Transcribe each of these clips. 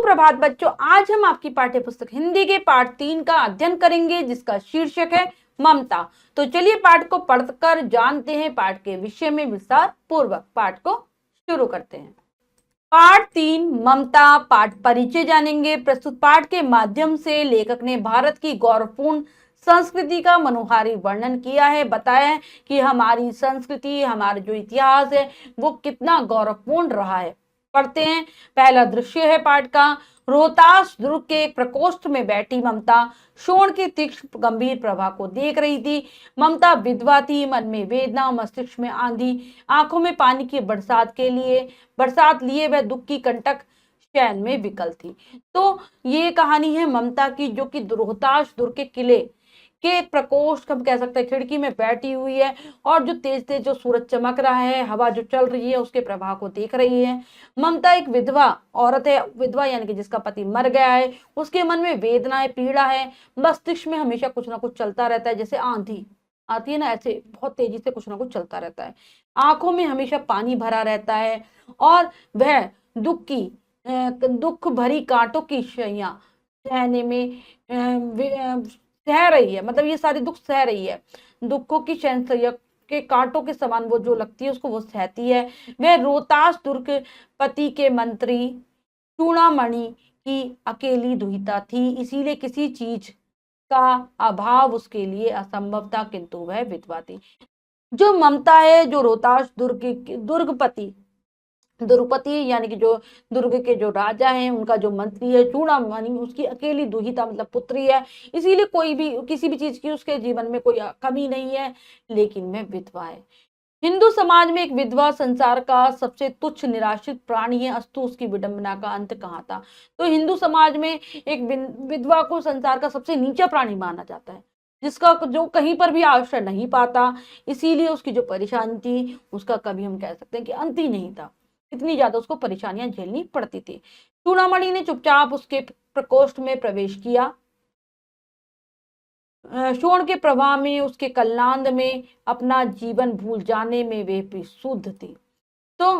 सुप्रभात बच्चों, आज हम आपकी पाठ्य पुस्तक हिंदी के पाठ 3 का अध्ययन करेंगे जिसका शीर्षक है ममता। तो चलिए पाठ को पढ़कर जानते हैं पाठ के विषय में विस्तार पूर्वक। पाठ को शुरू करते हैं। पाठ 3 ममता पाठ परिचय जानेंगे। प्रस्तुत पाठ के माध्यम से लेखक ने भारत की गौरवपूर्ण संस्कृति का मनोहारी वर्णन किया है। बताया है कि हमारी संस्कृति, हमारा जो इतिहास है वो कितना गौरवपूर्ण रहा है। पढ़ते हैं। पहला दृश्य है पाठ का। रोहतास दुर्ग के एक प्रकोष्ठ में बैठी ममता शोण के तीक्ष्ण गंभीर प्रभा को देख रही थी। ममता विधवा थी, मन में वेदना, मस्तिष्क में आंधी, आंखों में पानी की बरसात लिए वह दुख की कंटक शयन में विकल थी। तो ये कहानी है ममता की, जो कि रोहतास दुर्ग के किले के एक प्रकोष्ठ, हम कह सकते हैं खिड़की में बैठी हुई है और जो तेज तेज जो सूरज चमक रहा है, हवा जो चल रही है उसके प्रभाव को देख रही है। ममता एक विधवा औरत है। विधवा यानी कि जिसका पति मर गया है। उसके मन में वेदना है, पीड़ा है, मस्तिष्क में हमेशा कुछ ना कुछ चलता रहता है, जैसे आंधी आती है ना, ऐसे बहुत तेजी से कुछ ना कुछ चलता रहता है। आंखों में हमेशा पानी भरा रहता है और वह दुख भरी कांटों की शैया सहने में सह रही है। मतलब ये सारे दुख सह रही है। दुखों की शैया के कांटों के समान वो जो लगती है उसको वो सहती है। वह रोहतास दुर्ग पति के मंत्री चूड़ामणि की अकेली दुहिता थी, इसीलिए किसी चीज का अभाव उसके लिए असंभव था, किंतु वह विधवा थी। जो ममता है, जो रोहतास दुर्गपति यानी कि जो दुर्ग के जो राजा हैं, उनका जो मंत्री है चूड़ामणि, उसकी अकेली दुहिता मतलब पुत्री है, इसीलिए कोई भी किसी भी चीज की उसके जीवन में कोई कमी नहीं है, लेकिन वह विधवा है। हिंदू समाज में एक विधवा संसार का सबसे तुच्छ निराश्रित प्राणी है, अस्तु उसकी विडंबना का अंत कहाँ था। तो हिंदू समाज में एक विधवा को संसार का सबसे नीचा प्राणी माना जाता है, जिसका जो कहीं पर भी आश्रय नहीं पाता, इसीलिए उसकी जो परेशानी थी उसका कभी हम कह सकते हैं कि अंत ही नहीं था। इतनी ज्यादा उसको परेशानियां झेलनी पड़ती थी। चूड़ामणि ने चुपचाप उसके प्रकोष्ठ में प्रवेश किया। शोण के प्रवाह में, उसके कल्लांद में अपना जीवन भूल जाने में वे भी शुद्ध थी। तो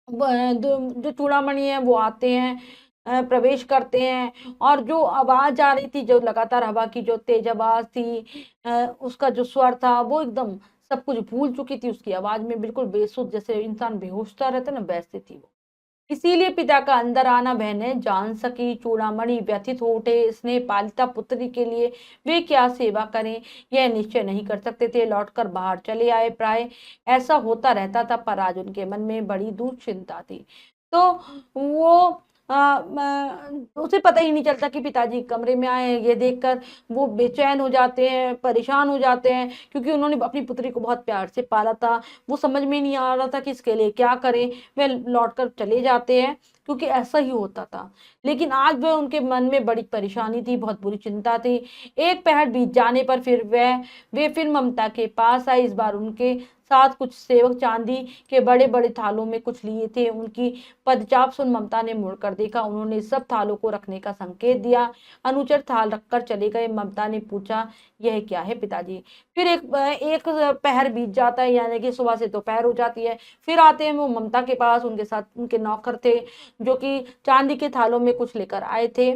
जो चूड़ामणि है वो आते हैं, प्रवेश करते हैं, और जो आवाज आ रही थी, जो लगातार हवा की जो तेज आवाज थी, उसका जो स्वर था वो एकदम सब कुछ भूल चुकी थी। उसकी आवाज में बिल्कुल बेसुध, जैसे इंसान बेहोशता रहता है ना, वैसे थी वो। इसीलिए पिता का अंदर आना बहनें जान सकी। चूड़ामणि व्यथित हो उठे। स्नेह पालिता पुत्री के लिए वे क्या सेवा करें यह निश्चय नहीं कर सकते थे। लौटकर बाहर चले आए। प्राय ऐसा होता रहता था, पर आज उनके मन में बड़ी दूर चिंता थी। तो वो उसे पता ही नहीं चलता कि पिताजी कमरे में आए हैं। ये देखकर वो बेचैन हो जाते हैं, परेशान हो जाते हैं, क्योंकि उन्होंने अपनी पुत्री को बहुत प्यार से पाला था। वो समझ में नहीं आ रहा था कि इसके लिए क्या करें। वे लौटकर चले जाते हैं, क्योंकि ऐसा ही होता था। लेकिन आज वह उनके मन में बड़ी परेशानी थी, बहुत बुरी चिंता थी। एक पहर बीत जाने पर वे फिर ममता के पास आई। इस बार उनके साथ कुछ सेवक चांदी के बड़े बड़े थालों में कुछ लिए थे। उनकी पदचाप सुन ममता ने मुड़कर देखा। उन्होंने सब थालों को रखने का संकेत दिया। अनुचर थाल रखकर चले गए। ममता ने पूछा, यह क्या है पिताजी? फिर एक पहर बीत जाता है, यानी कि सुबह से दोपहर हो जाती है। फिर आते हैं वो ममता के पास। उनके साथ उनके नौकर थे, जो कि चांदी के थालों में कुछ लेकर आए थे।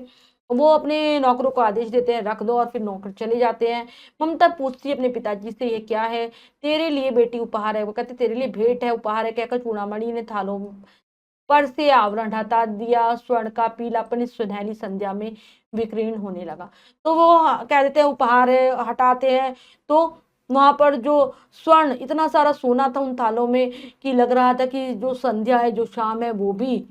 वो अपने नौकरों को आदेश देते हैं, रख दो, और फिर नौकर चले जाते हैं। ममता पूछती है अपने पिताजी से, ये क्या है? तेरे लिए बेटी उपहार है। वो कहते तेरे लिए भेंट है, उपहार है, कहकर चूड़ामणि ने थालों पर से आवरण हटा दिया। स्वर्ण का पीलापन इस सुनहरी संध्या में विकीर्ण होने लगा। तो वो कह देते हैं उपहार है, हटाते हैं, तो वहां पर जो स्वर्ण, इतना सारा सोना था उन थालों में कि लग रहा था कि जो संध्या है, जो शाम है, वो भी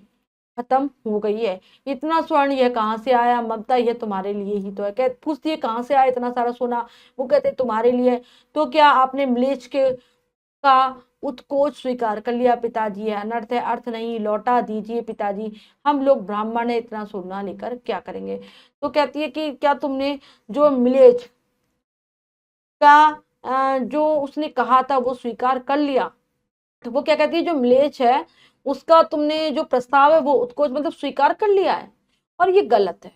खत्म हो गई है। इतना स्वर्ण यह कहाँ से आया? ममता, यह तुम्हारे लिए ही तो है। कह पूछती है, कहाँ से आया इतना सारा सोना? वो कहते तुम्हारे लिए। तो क्या आपने म्लेच्छ के का उत्कोच स्वीकार कर लिया पिताजी? है अनर्थ है, अर्थ नहीं, लौटा दीजिए पिताजी। हम लोग ब्राह्मण है, इतना सोना लेकर क्या करेंगे? तो कहती है कि क्या तुमने जो म्लेच्छ का जो उसने कहा था वो स्वीकार कर लिया? तो वो क्या कहती है, जो म्लेच्छ है उसका तुमने जो प्रस्ताव है वो उत्कोच मतलब स्वीकार कर लिया है, और ये गलत है।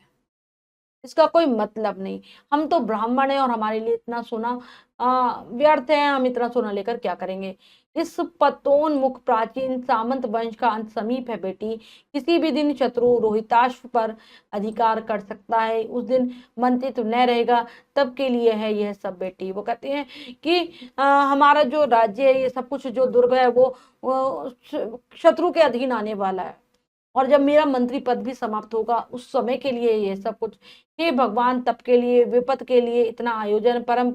इसका कोई मतलब नहीं। हम तो ब्राह्मण हैं और हमारे लिए इतना सोना व्यर्थ है, हम इतना सोना लेकर क्या करेंगे। इस पतोन्मुख प्राचीन सामंत वंश का अंत समीप है बेटी। किसी भी दिन शत्रु रोहिताश्व पर अधिकार कर सकता है, उस दिन मंत्रित्व न रहेगा, तब के लिए है यह सब बेटी। वो कहते हैं कि हमारा जो राज्य है, ये सब कुछ जो दुर्ग है वो शत्रु के अधीन आने वाला है, और जब मेरा मंत्री पद भी समाप्त होगा उस समय के लिए ये सब कुछ। हे भगवान, तब के लिए, विपद के लिए इतना आयोजन, परम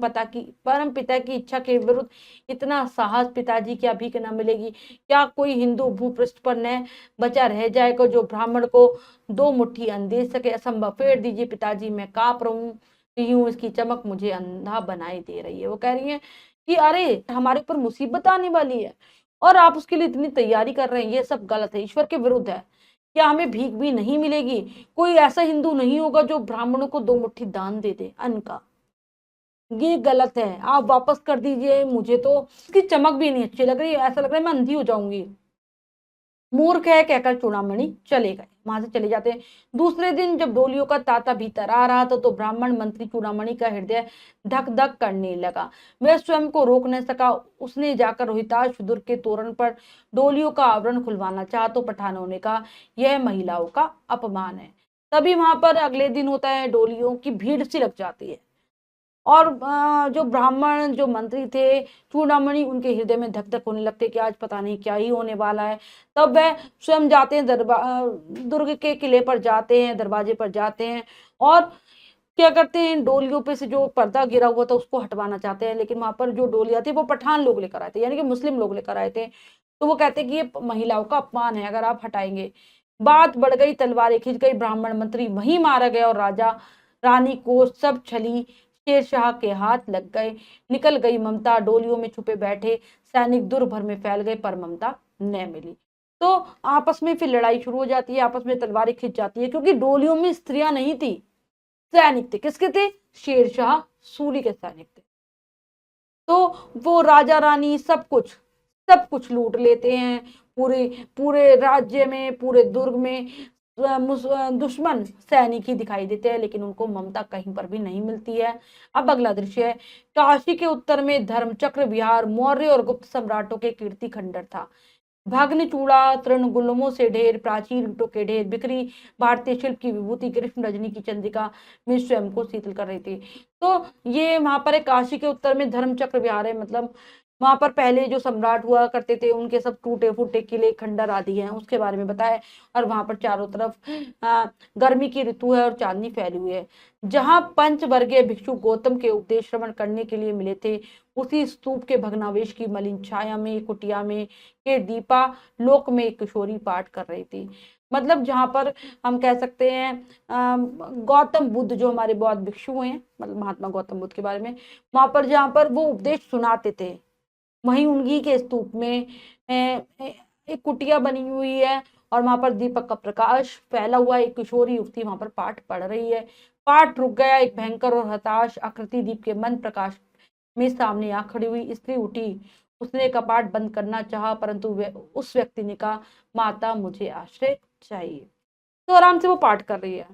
पिता की इच्छा के विरुद्ध इतना साहस, पिताजी की अभी न मिलेगी। क्या कोई हिंदू भूपृष्ठ पर न बचा रह जाएगा जो ब्राह्मण को दो मुट्ठी अन्न दे सके? असंभव, फेर दीजिए पिताजी, मैं कांप रही हूँ, इसकी चमक मुझे अंधा बनाई दे रही है। वो कह रही है कि अरे हमारे ऊपर मुसीबत आने वाली है और आप उसके लिए इतनी तैयारी कर रहे हैं, ये सब गलत है, ईश्वर के विरुद्ध है। क्या हमें भीख भी नहीं मिलेगी? कोई ऐसा हिंदू नहीं होगा जो ब्राह्मणों को दो मुट्ठी दान दे दे अन्न का। ये गलत है, आप वापस कर दीजिए। मुझे तो इसकी चमक भी नहीं अच्छी लग रही, ऐसा लग रहा है मैं अंधी हो जाऊंगी। मूर्ख है कहकर चूड़ामणि चले गए, वहां से चले जाते हैं। दूसरे दिन जब डोलियों का तांता भीतर आ रहा था तो ब्राह्मण मंत्री चूड़ामणि का हृदय धक धक करने लगा। वह स्वयं को रोक न सका। उसने जाकर रोहिताश दुर्ग के तोरण पर डोलियों का आवरण खुलवाना चाहा तो पठानों ने कहा, यह महिलाओं का अपमान है। तभी वहां पर अगले दिन होता है, डोलियों की भीड़ सी लग जाती है, और जो ब्राह्मण जो मंत्री थे चूड़ामणि, उनके हृदय में धक धक होने लगते कि आज पता नहीं क्या ही होने वाला है। तब वह स्वयं जाते हैं, दुर्ग के किले पर जाते हैं, दरवाजे पर जाते हैं, और क्या करते हैं, डोलियों पे से जो पर्दा गिरा हुआ था उसको हटवाना चाहते हैं। लेकिन वहां पर जो डोलियां थी वो पठान लोग लेकर आए थे, यानी कि मुस्लिम लोग लेकर आए थे। तो वो कहते हैं कि ये महिलाओं का अपमान है, अगर आप हटाएंगे। बात बढ़ गई, तलवारें खिंच गई, ब्राह्मण मंत्री वहीं मारा गया और राजा रानी को सब छली शेरशाह के हाथ लग गए। निकल गई ममता, डोलियों में छुपे बैठे सैनिक दूर भर में फैल गए, पर ममता न मिली। तो आपस में फिर लड़ाई शुरू हो जाती है, आपस में तलवारें खिंच जाती है, क्योंकि डोलियों में स्त्रियां नहीं थी, सैनिक थे। किसके थे? शेरशाह सूरी के सैनिक थे। तो वो राजा रानी सब कुछ लूट लेते हैं। पूरे पूरे राज्य में, पूरे दुर्ग में दुश्मन सैनिक ही दिखाई देते हैं, लेकिन उनको ममता कहीं पर भी नहीं मिलती है। अब अगला दृश्य है, काशी के उत्तर में धर्मचक्र विहार मौर्य और गुप्त सम्राटों के कीर्ति खंडर था। भग्न चूड़ा, तृण गुल्मों से ढेर, प्राचीन ईंटों के ढेर, बिखरी भारतीय शिल्प की विभूति ग्रीष्म रजनी की चंद्रिका में स्वयं को शीतल कर रही थी। तो ये वहां पर एक काशी के उत्तर में धर्मचक्र विहार है, मतलब वहां पर पहले जो सम्राट हुआ करते थे उनके सब टूटे फूटे किले खंडर आदि हैं, उसके बारे में बताया। और वहां पर चारों तरफ गर्मी की ऋतु है और चांदनी फैली हुई है। जहां पंचवर्गीय भिक्षु गौतम के उपदेश श्रवण करने के लिए मिले थे, उसी स्तूप के भग्नावेश की मलिन छाया में, कुटिया में के दीपा लोक में एक किशोरी पाठ कर रही थी। मतलब जहां पर हम कह सकते हैं गौतम बुद्ध जो हमारे बौद्ध भिक्षु हैं, मतलब महात्मा गौतम बुद्ध के बारे में, वहां पर जहां पर वो उपदेश सुनाते थे, वहीं उन्हीं के स्तूप में एक कुटिया बनी हुई है, और वहां पर दीपक का प्रकाश फैला हुआ, एक किशोरी युवती वहां पर पाठ पढ़ रही है। पाठ रुक गया, एक भयंकर और हताश आकृति दीप के मंद प्रकाश में सामने आ खड़ी हुई। स्त्री उठी, उसने कपाट बंद करना चाहा, परंतु उस व्यक्ति ने कहा, माता मुझे आश्रय चाहिए। तो आराम से वो पाठ कर रही है,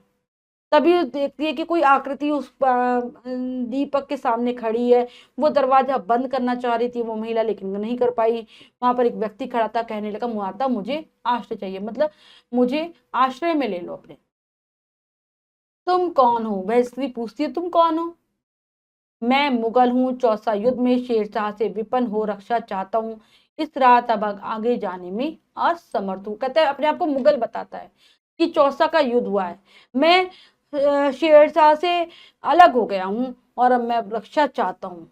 तभी देखती है कि कोई आकृति उस दीपक के सामने खड़ी है। वो दरवाजा बंद करना चाह रही थी वो महिला, लेकिन नहीं कर पाई। वहां पर एक व्यक्ति खड़ा था, कहने लगा, माता मुझे आश्रय चाहिए, मतलब मुझे आश्रय में ले लो अपने। तुम कौन हो? वह स्त्री पूछती है, तुम कौन हो? मैं मुगल हूँ, चौसा युद्ध में शेरशाह से विपन्न हो रक्षा चाहता हूँ, इस रात अब आगे जाने में असमर्थ हूँ। कहता है, अपने आप को मुगल बताता है कि चौसा का युद्ध हुआ है, मैं शेरशाह से अलग हो गया हूँ और अब मैं रक्षा चाहता हूँ।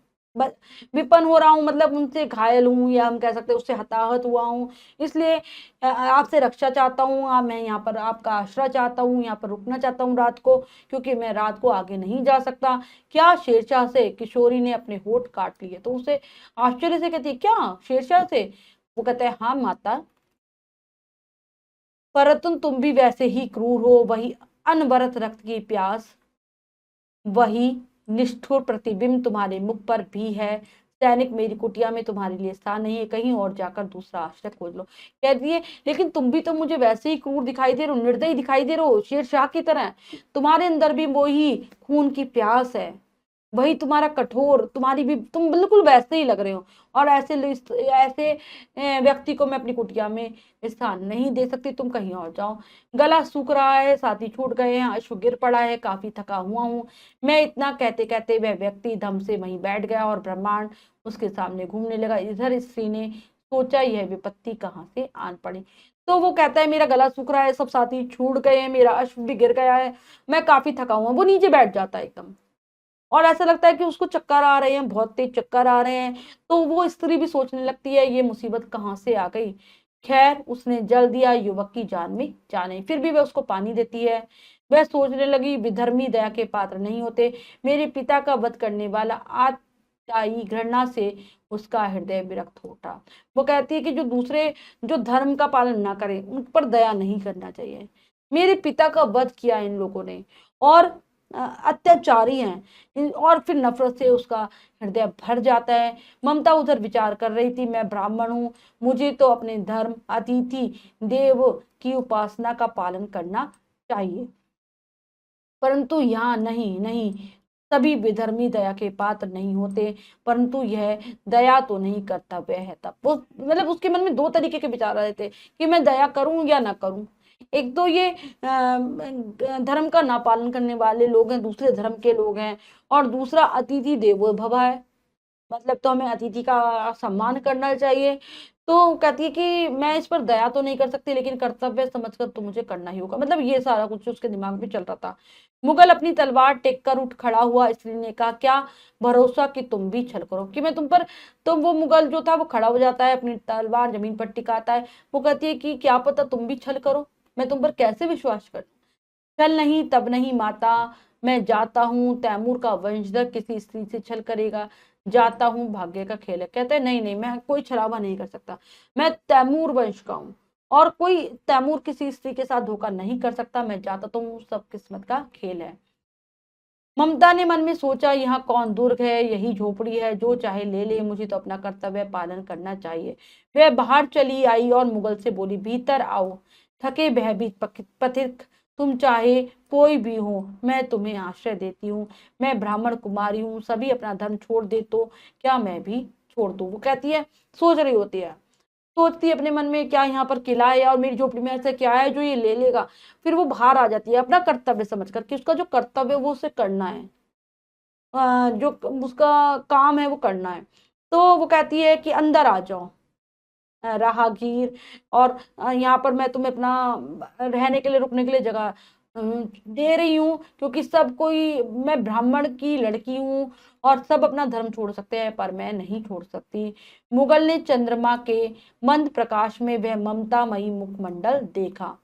विपन्न हो रहा हूँ मतलब उनसे घायल हूँ, या हम कह सकते हैं उससे हताहत हुआ हूँ, इसलिए आपसे रक्षा चाहता हूँ। मैं यहाँ पर आपका आश्रय चाहता हूँ, यहाँ पर रुकना चाहता हूँ रात को, क्योंकि मैं रात को आगे नहीं जा सकता। क्या शेरशाह से? किशोरी ने अपने होठ काट लिए। तो उसे आश्चर्य से कहती है, क्या शेरशाह से? वो कहता है, हाँ माता, परंतु तुम भी वैसे ही क्रूर हो, वही अनवरत रक्त की प्यास, वही निष्ठुर प्रतिबिंब तुम्हारे मुख पर भी है। सैनिक, मेरी कुटिया में तुम्हारे लिए स्थान नहीं है, कहीं और जाकर दूसरा आश्रय खोज लो। कहती है, लेकिन तुम भी तो मुझे वैसे ही क्रूर दिखाई दे रहे हो, निर्दयी दिखाई दे रहे हो, शेरशाह की तरह। तुम्हारे अंदर भी वही खून की प्यास है, वही तुम्हारा कठोर, तुम्हारी भी, तुम बिल्कुल वैसे ही लग रहे हो। और ऐसे व्यक्ति को मैं अपनी कुटिया में स्थान नहीं दे सकती, तुम कहीं और जाओ। गला सूख रहा है, साथी छूट गए हैं, अश्व गिर पड़ा है, काफी थका हुआ हूँ मैं। इतना कहते कहते वह व्यक्ति धम से वहीं बैठ गया और ब्रह्मांड उसके सामने घूमने लगा। इधर स्त्री ने सोचा, यह विपत्ति कहाँ से आन पड़ी। तो वो कहता है, मेरा गला सूख रहा है, सब साथी छूट गए हैं, मेरा अश्व भी गिर गया है, मैं काफी थका हुआ हूँ। वो नीचे बैठ जाता है एकदम, और ऐसा लगता है कि उसको चक्कर आ रहे हैं, बहुत तेज चक्कर आ रहे हैं। तो वो स्त्री भी सोचने लगती है, ये मुसीबत कहाँ से आ गई। खैर, उसने जल दिया, युवक की जान में जाने। फिर भी वह उसको पानी देती है। वह सोचने लगी, विधर्मी दया के पात्र नहीं होते, मेरे पिता का वध करने वाला आत्यायी घृणा से उसका हृदय विरक्त हो उठा। वो कहती है कि जो दूसरे, जो धर्म का पालन ना करे, उन पर दया नहीं करना चाहिए। मेरे पिता का वध किया इन लोगों ने, और अत्याचारी हैं, और फिर नफरत से उसका हृदय भर जाता है। ममता उधर विचार कर रही थी, मैं ब्राह्मण हूँ, मुझे तो अपने धर्म, अतिथि देव की उपासना का पालन करना चाहिए, परंतु यहाँ नहीं नहीं, सभी विधर्मी दया के पात्र नहीं होते, परंतु यह दया तो नहीं कर्तव्य है। तब वो, मतलब उसके मन में दो तरीके के विचार आ रहे थे कि मैं दया करूं या ना करूं। एक तो ये धर्म का ना पालन करने वाले लोग हैं, दूसरे धर्म के लोग हैं, और दूसरा अतिथि देवो भव है, मतलब तो हमें अतिथि का सम्मान करना चाहिए। तो कहती है कि मैं इस पर दया तो नहीं कर सकती, लेकिन कर्तव्य समझकर तो मुझे करना ही होगा। मतलब ये सारा कुछ उसके दिमाग में चल रहा था। मुगल अपनी तलवार टेक कर उठ खड़ा हुआ। स्त्री ने कहा, क्या भरोसा कि तुम भी छल करो, कि मैं तुम पर। तो वो मुगल जो था वो खड़ा हो जाता है, अपनी तलवार जमीन पर टिकाता है। वो कहती है कि क्या पता तुम भी छल करो, मैं तुम पर कैसे विश्वास करूं। छल नहीं, तब नहीं माता, मैं जाता हूँ, तैमूर का वंशधर किसी स्त्री से छल करेगा, जाता हूँ, भाग्य का खेल है। कहते हैं, नहीं नहीं, मैं कोई छलावा नहीं कर सकता, मैं तैमूर वंश का हूँ, और कोई तैमूर किसी स्त्री के साथ धोखा नहीं कर सकता, मैं जाता तो हूँ, सब किस्मत का खेल है। ममता ने मन में सोचा, यहाँ कौन दुर्ग है, यही झोपड़ी है, जो चाहे ले ले, मुझे तो अपना कर्तव्य पालन करना चाहिए। वह बाहर चली आई और मुगल से बोली, भीतर आओ, थके भयभीत पथिक, तुम चाहे कोई भी हो, मैं तुम्हें आश्रय देती हूँ। मैं ब्राह्मण कुमारी हूँ, सभी अपना धर्म छोड़ दे तो क्या मैं भी छोड़ दूँ। वो कहती है, सोच रही होती है, सोचती है अपने मन में, क्या यहाँ पर किला है और मेरी झोपड़ी में ऐसा क्या है जो ये ले लेगा। फिर वो बाहर आ जाती है, अपना कर्तव्य समझ कर कि उसका जो कर्तव्य वो उसे करना है, जो उसका काम है वो करना है। तो वो कहती है कि अंदर आ जाओ राहगीर, और यहाँ पर मैं तुम्हें अपना रहने के लिए, रुकने के लिए जगह दे रही हूँ, क्योंकि सब कोई, मैं ब्राह्मण की लड़की हूँ और सब अपना धर्म छोड़ सकते हैं, पर मैं नहीं छोड़ सकती। मुगल ने चंद्रमा के मंद प्रकाश में वह ममतामयी मुखमंडल देखा।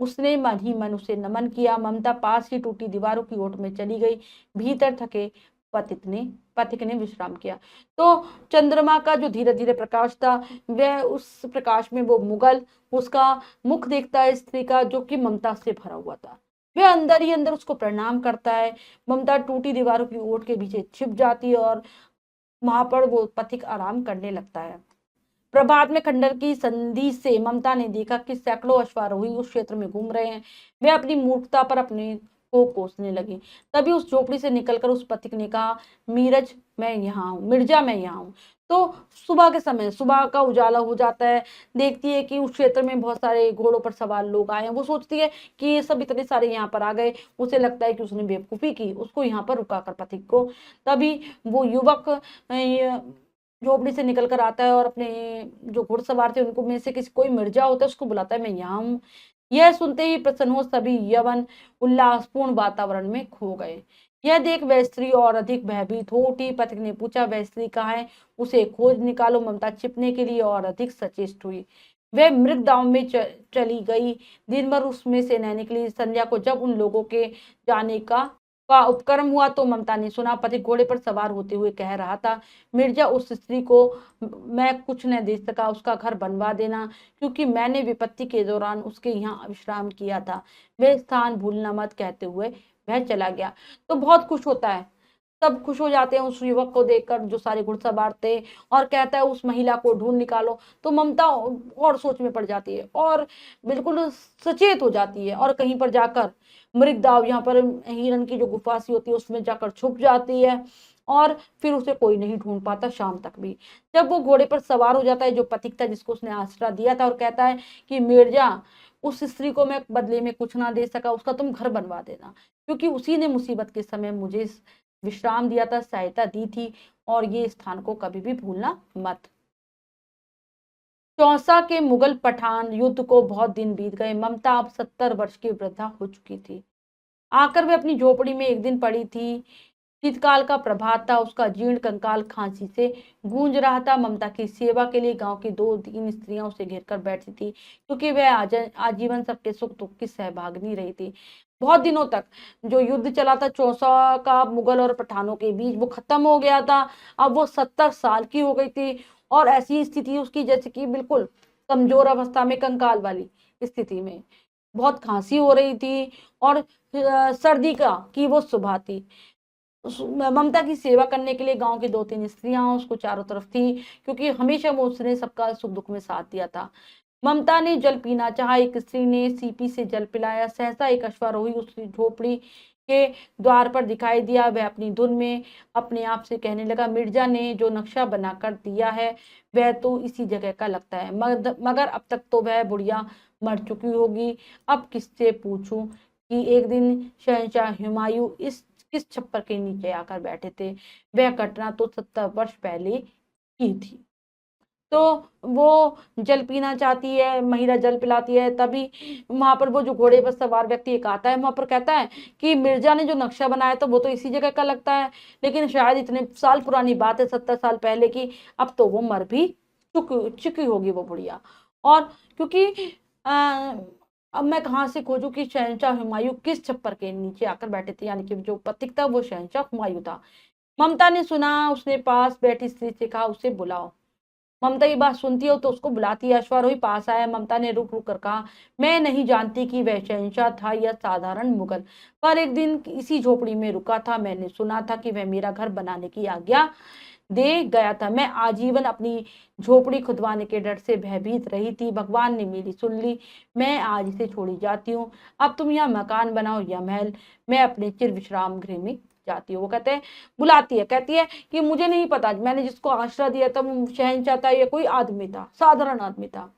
उसने मन ही मन उसे नमन किया। ममता पास ही टूटी दीवारों की ओट में चली गई। भीतर थके पथिक ने विश्राम किया। तो चंद्रमा का जो धीरे धीरे प्रकाश था, वह उस प्रकाश में वो मुगल उसका मुख देखता है, स्त्री का, जो कि ममता से भरा हुआ था। वह अंदर ही अंदर उसको प्रणाम करता है। ममता टूटी दीवारों की ओट के पीछे छिप जाती है और वहां पर वो पथिक आराम करने लगता है। प्रभात में खंडर की संधि से ममता ने देखा कि सैकड़ों अश्वारोही उस क्षेत्र में घूम रहे हैं। वे अपनी मूर्खता पर अपने को कोसने लगी। तभी उस झोपड़ी से निकलकर उस पथिक ने कहा, मीरज मैं यहाँ हूँ, मिर्जा मैं यहाँ हूँ। तो सुबह के समय, सुबह का उजाला हो जाता है, देखती है कि उस क्षेत्र में बहुत सारे घोड़ों पर सवार लोग आए हैं। वो सोचती है कि ये सब इतने सारे यहाँ पर आ गए। उसे लगता है कि उसने बेवकूफी की, उसको यहाँ पर रुका कर पथिक को। तभी वो युवक झोपड़ी से निकल कर आता है और अपने जो घुड़सवार थे उनको में से किसी, कोई मिर्जा होता है, उसको बुलाता है, मैं यहाँ हूँ। यह सुनते ही प्रसन्न हो सभी यवन उल्लासपूर्ण वातावरण में खो गए। यह देख वह स्त्री और अधिक भयभीत हो उठी। पथिक ने पूछा, वह स्त्री कहाँ है, उसे खोज निकालो। ममता छिपने के लिए और अधिक सचेष्ट हुई। वह मृग दाव में चली गई। दिन भर उसमें से न निकली। संध्या को जब उन लोगों के जाने का उपक्रम हुआ तो ममता ने सुना, पति घोड़े पर सवार होते हुए कह रहा था, मिर्जा उस स्त्री को मैं कुछ न दे सका, उसका घर बनवा देना, क्योंकि मैंने विपत्ति के दौरान उसके यहाँ विश्राम किया था। वह स्थान भूलना मत, कहते हुए वह चला गया। तो बहुत खुश होता है सब खुश हो जाते हैं उस युवक को देखकर जो सारे घुड़सवार थे, और कहता है उस महिला को ढूंढ निकालो। तो ममता और सोच में पड़ जाती है और बिल्कुल सचेत हो जाती है, और कहीं पर जाकर मृगदाव, यहाँ पर हिरण की जो गुफा सी होती है उसमें जाकर छुप जाती है, और फिर उसे कोई नहीं ढूंढ पाता शाम तक भी। जब वो घोड़े पर सवार हो जाता है जो पथिक था जिसको उसने आसरा दिया था, और कहता है कि मिर्जा, उस स्त्री को मैं बदले में कुछ ना दे सका, उसका तुम घर बनवा देना, क्योंकि उसी ने मुसीबत के समय मुझे विश्राम दिया था, सहायता दी थी, और ये स्थान को कभी भी भूलना मत। चौसा के मुगल पठान युद्ध को बहुत दिन बीत गए। ममता अब 70 वर्ष की वृद्धा हो चुकी थी। आकर वे अपनी झोपड़ी में एक दिन पड़ी थी। शीतकाल का प्रभात था, उसका जीर्ण कंकाल खांसी से गूंज रहा था। ममता की सेवा के लिए गांव की 2-3 स्त्रियां उसे घेर कर बैठी थी, क्योंकि वह आजीवन सबके सुख दुख की सहभागिनी रही थी। बहुत दिनों तक जो युद्ध चला था चौसा का मुगल और पठानों के बीच, वो खत्म हो गया था। अब वो 70 साल की हो गई थी, और ऐसी स्थिति उसकी जैसे कि बिल्कुल कमजोर अवस्था में, कंकाल वाली स्थिति में, बहुत खांसी हो रही थी, और सर्दी की वो सुबह थी। ममता की सेवा करने के लिए गांव की 2-3 स्त्रियां उसको चारों तरफ थी, क्योंकि हमेशा वो उसने सबका सुख दुख में साथ दिया था। ममता ने जल पीना चाहा, एक स्त्री ने सीपी से जल पिलाया। सहसा एक अश्वारोही उस झोपड़ी के द्वार पर दिखाई दिया। वह अपनी धुन में अपने आप से कहने लगा, मिर्जा ने जो नक्शा बनाकर दिया है वह तो इसी जगह का लगता है, मगर अब तक तो वह बुढ़िया मर चुकी होगी। अब किससे पूछूं कि एक दिन शहंशाह हुमायूं इस किस छप्पर के नीचे आकर बैठे थे। वह घटना तो 70 वर्ष पहले की थी। तो वो जल पीना चाहती है, महिला जल पिलाती है। तभी वहां पर वो जो घोड़े पर सवार व्यक्ति एक आता है, वहां पर कहता है कि मिर्जा ने जो नक्शा बनाया था वो तो इसी जगह का लगता है, लेकिन शायद इतने साल पुरानी बात है, 70 साल पहले की, अब तो वो मर भी चुकी होगी वो बुढ़िया। और क्योंकि अब मैं कहाँ से खोजूं कि शहंशाह हुमायूं किस छप्पर के नीचे आकर बैठे थे, यानी कि जो पथिक था वो शहंशाह हुमायूं था। ममता ने सुना, उसने पास बैठी स्त्री से कहा, उसे बुलाओ। ममता ये बात सुनती हो तो उसको बुलाती है। अश्वारोही पास आया। ममता ने रुक रुक कर कहा, मैं नहीं जानती कि वह शहंशाह था या साधारण मुगल, पर एक दिन इसी झोपड़ी में रुका था। मैंने सुना था कि वह मेरा घर बनाने की आज्ञा दे गया था। मैं आजीवन अपनी झोपड़ी खुदवाने के डर से भयभीत रही थी। भगवान ने मेरी सुन ली, मैं आज इसे छोड़ी जाती हूँ। अब तुम यहाँ मकान बनाओ या महल, मैं अपने चिर विश्राम गृह में जाती हूँ। वो कहते हैं, बुलाती है, कहती है कि मुझे नहीं पता मैंने जिसको आश्रय दिया था वो शहंशाह था या कोई आदमी था, साधारण आदमी था,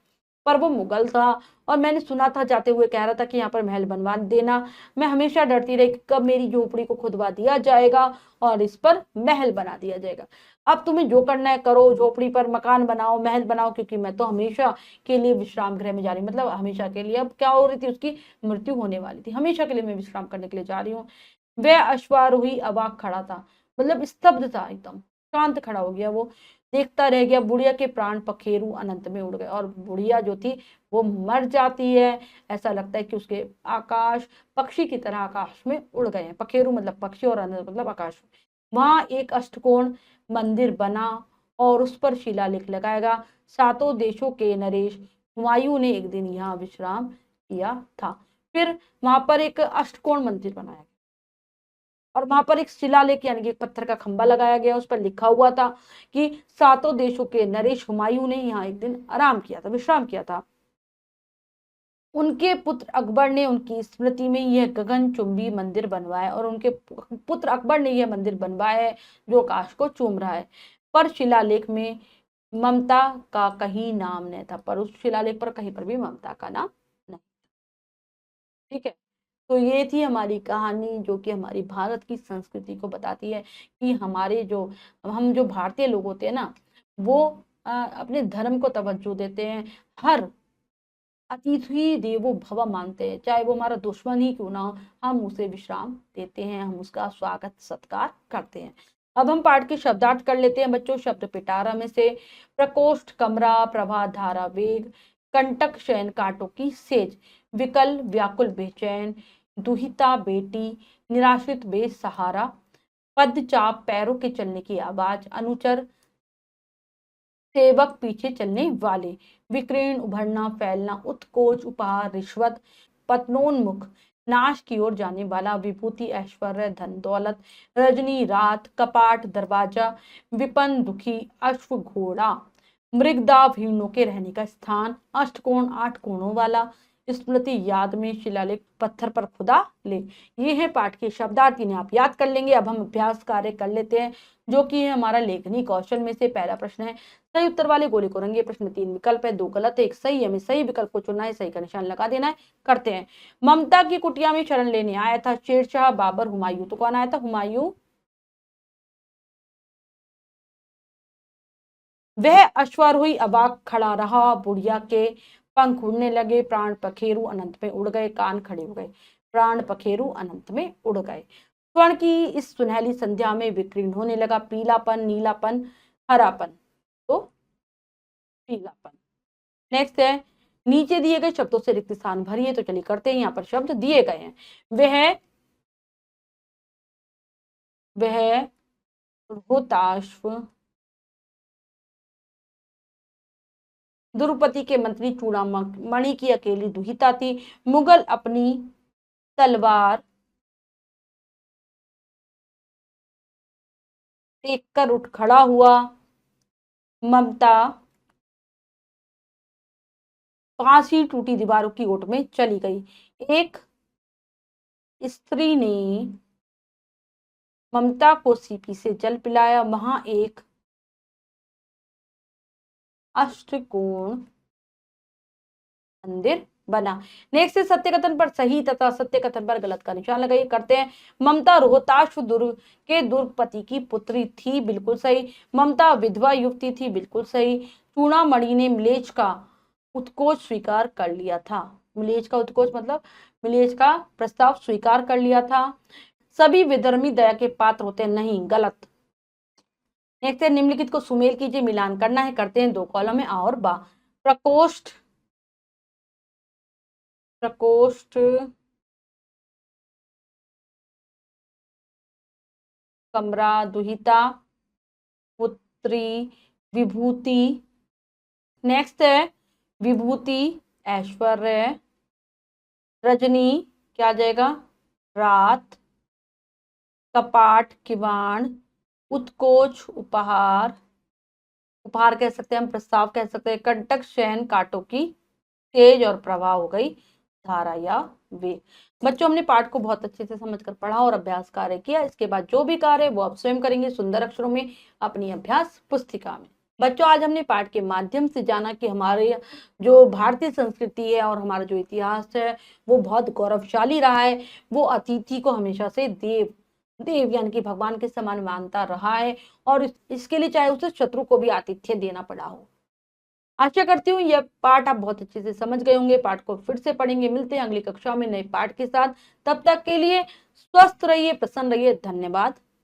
पर वो मुगल था। और मैंने सुना था जाते हुए कह रहा था कि यहाँ पर महल बनवा देना। मैं हमेशा डरती रही कि कब मेरी झोपड़ी को खुदवा दिया जाएगा और इस पर महल बना दिया जाएगा। अब तुम्हें जो करना है करो, झोपड़ी पर मकान बनाओ, महल बनाओ, क्योंकि मैं तो हमेशा के लिए विश्राम गृह में जा रही हूँ। मतलब हमेशा के लिए, अब क्या हो रही थी, उसकी मृत्यु होने वाली थी, हमेशा के लिए मैं विश्राम करने के लिए जा रही हूँ। वह अश्वारोही अवाक खड़ा था, मतलब स्तब्ध था, एकदम शांत खड़ा हो गया। वो देखता रह गया। बुढ़िया के प्राण पखेरु अनंत में उड़ गए, और बुढ़िया जो थी वो मर जाती है। ऐसा लगता है कि उसके आकाश पक्षी की तरह आकाश में उड़ गए हैं। पखेरु मतलब पक्षी और अनंत मतलब आकाश। वहां एक अष्टकोण मंदिर बना और उस पर शिलालेख लगाएगा, सातों देशों के नरेश हुमायूं ने एक दिन यहाँ विश्राम किया था। फिर वहां पर एक अष्टकोण मंदिर बनाया, और वहां पर एक शिलालेख यानी कि एक पत्थर का खंबा लगाया गया, उस पर लिखा हुआ था कि सातों देशों के नरेश हुमायूं ने यहाँ एक दिन आराम किया था, विश्राम किया था। उनके पुत्र अकबर ने उनकी स्मृति में यह गगनचुंबी मंदिर बनवाया, और उनके पुत्र अकबर ने यह मंदिर बनवाया है जो आकाश को चूम रहा है। पर शिलालेख में ममता का कहीं नाम नहीं था, पर उस शिलालेख पर कहीं पर भी ममता का नाम नहीं। ठीक है, तो ये थी हमारी कहानी जो कि हमारी भारत की संस्कृति को बताती है कि हमारे जो हम जो भारतीय लोग होते हैं ना, वो अपने धर्म को तवज्जो देते हैं। हर अतिथि देवो भव मानते हैं, चाहे वो हमारा दुश्मन ही क्यों ना हो, हम उसे विश्राम देते हैं, हम उसका स्वागत सत्कार करते हैं। अब हम पाठ के शब्दार्थ कर लेते हैं बच्चों। शब्द पिटारा में से प्रकोष्ठ, कमरा, प्रभात धारा, वेग, कंटक, शयन, कांटों की सेज, विकल, व्याकुल, बेचैन, दुहिता, बेटी, निराश्रित, बेसहारा, पदचाप, पैरों के चलने की आवाज, अनुचर, सेवक, पीछे चलने वाले, विकीर्ण, उभरना, फैलना, उत्कोच, उपहार, रिश्वत, पतनोन्मुख, नाश की ओर जाने वाला, विभूति ऐश्वर्य धन दौलत, रजनी रात, कपाट दरवाजा, विपन दुखी, अश्व घोड़ा, मृगदा भीड़ों के रहने का स्थान, अष्टकोण 8 कोणों वाला, स्मृति याद में, शिलालेख पत्थर पर खुदा ले। ये है पाठ के शब्दार्थ, इन्हें आप याद कर लेंगे। अब हम अभ्यास कार्य कर लेते हैं, जो कि है हमारा लेखनी कौशल में से पहला प्रश्न है। सही उत्तर वाले गोले को रंगे। प्रश्न 3 विकल्प है, 2 गलत है, 1 सही है। हमें सही विकल्प को चुनना है, सही का निशान लगा देना है। करते हैं। ममता की कुटिया में शरण लेने आया था शेरशाह, बाबर, हुमायूं। तो कौन आया था? हुमायूं। वह अश्वारोही अबाक खड़ा रहा, बुढ़िया के पंख उड़ने लगे, प्राण पखेरु अनंत में उड़ गए, कान खड़े हो गए, प्राण पखेरु अनंत में उड़ गए। स्वर्ण की इस सुनहली संध्या में विकीर्ण होने लगा, पीलापन, नीलापन, हरापन। तो पीलापन। नेक्स्ट है, नीचे दिए गए शब्दों से रिक्त स्थान भरिए। तो चलिए करते हैं, यहाँ पर शब्द दिए गए हैं। वह रोहताश्व, द्रुपति के मंत्री चूड़ामणि की अकेली दुहिता थी, मुगल अपनी तलवार टेक कर उठ खड़ा हुआ, ममता पास ही टूटी दीवारों की ओट में चली गई, एक स्त्री ने ममता को सीपी से जल पिलाया, वहां एक अष्टकोण मंदिर बना। नेक्स्ट है, सत्य कथन पर सही तथा सत्य कथन पर गलत का निशान लगाइए। करते हैं। ममता रोहताश्व दुर्ग के दुर्गपति की पुत्री थी, बिल्कुल सही। ममता विधवा युवती थी, बिल्कुल सही। चूड़ामणि ने मिलेज का उत्कोच स्वीकार कर लिया था। मिलेज का उत्कोच मतलब मिलेज का प्रस्ताव स्वीकार कर लिया था। सभी विधर्मी दया के पात्र होते नहीं, गलत। नेक्स्ट है, निम्नलिखित को सुमेल कीजिए, मिलान करना है। करते हैं। 2 कॉलम में आ और बा। प्रकोष्ठ, प्रकोष्ठ, कमरा, दुहिता, पुत्री, विभूति। नेक्स्ट है, विभूति ऐश्वर्य, रजनी क्या आ जाएगा? रात, कपाट किवाड़, उत्कोच उपहार, उपहार कह सकते हैं हम, प्रस्ताव कह सकते हैं, कंटक शयन कांटों की तेज और प्रवाह हो गई धारा या वेग। बच्चों, हमने पाठ को बहुत अच्छे से समझकर पढ़ा और अभ्यास कार्य किया। इसके बाद जो भी कार्य वो आप स्वयं करेंगे सुंदर अक्षरों में अपनी अभ्यास पुस्तिका में। बच्चों, आज हमने पाठ के माध्यम से जाना कि हमारे जो भारतीय संस्कृति है और हमारा जो इतिहास है वो बहुत गौरवशाली रहा है। वो अतिथि को हमेशा से देव देव यानी कि भगवान के समान मानता रहा है, और इसके लिए चाहे उसे शत्रु को भी आतिथ्य देना पड़ा हो। आशा करती हूँ यह पाठ आप बहुत अच्छे से समझ गए होंगे। पाठ को फिर से पढ़ेंगे। मिलते हैं अगली कक्षा में नए पाठ के साथ। तब तक के लिए स्वस्थ रहिए, प्रसन्न रहिए। धन्यवाद।